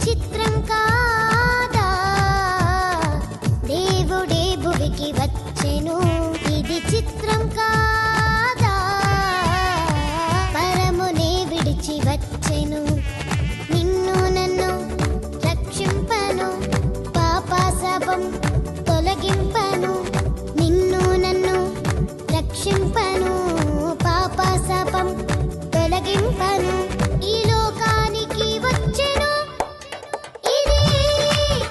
చిత్రం కాదా దేవుడే భువికి వచ్చెను ఇది చిత్రం కాదా పరమునే విడిచి వచ్చెను నిన్ను నన్ను రక్షింపను పాప శాపం తొలగింపను నిన్ను నన్ను రక్షింపను పాప శాపం తొలగింపను ఈ లోకానికి వచ్చెను ఇది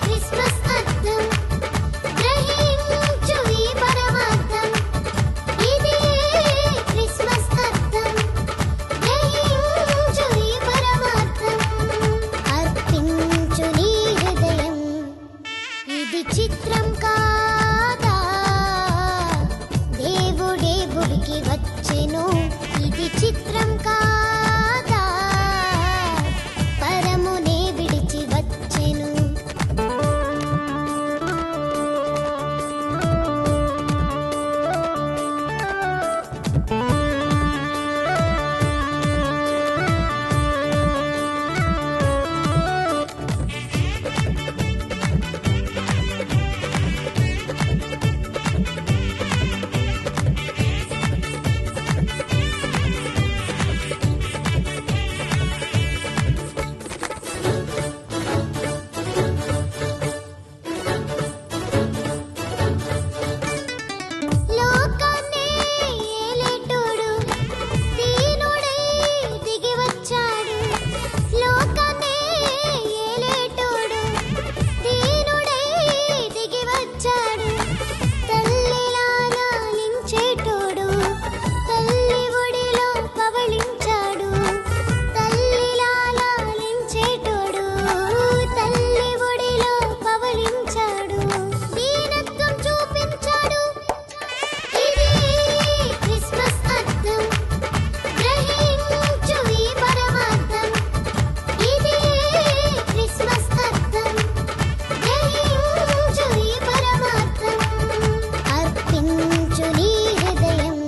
క్రిస్మస్ అర్థం గ్రహించు ఈ పరమార్థం ఇది క్రిస్మస్ అర్థం గ్రహించు ఈ పరమార్థం అర్పించు నీ హృదయం ఇది చిత్రం కాదా దేవుడే భువికి వచ్చెను ఇది చిత్రం కాదా పరమునే విడిచి వచ్చెను లోకాన్నే ఏలేటోడు దీనుడై దిగి వచ్చాడు లోకాన్నే ఏలేటోడు దీనుడై దిగి వచ్చాడు తల్లిలా లాలించేటోడు తల్లి ఒడిలో పవళించాడు తల్లిలా లాలించేటోడు తల్లి ఒడిలో పవళించాడు దీనత్వం చూపించాడు ఇది క్రిస్మస్ అర్థం గ్రహించు ఈ పరమార్థం ఇది క్రిస్మస్ అర్థం గ్రహించు ఈ పరమార్థం అర్పించు నీ హృదయం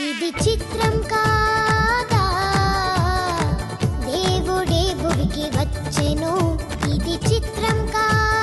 ఇది చిత్రం కాదా దేవుడే భువికి వచ్చెను ఇది చిత్రం కాదా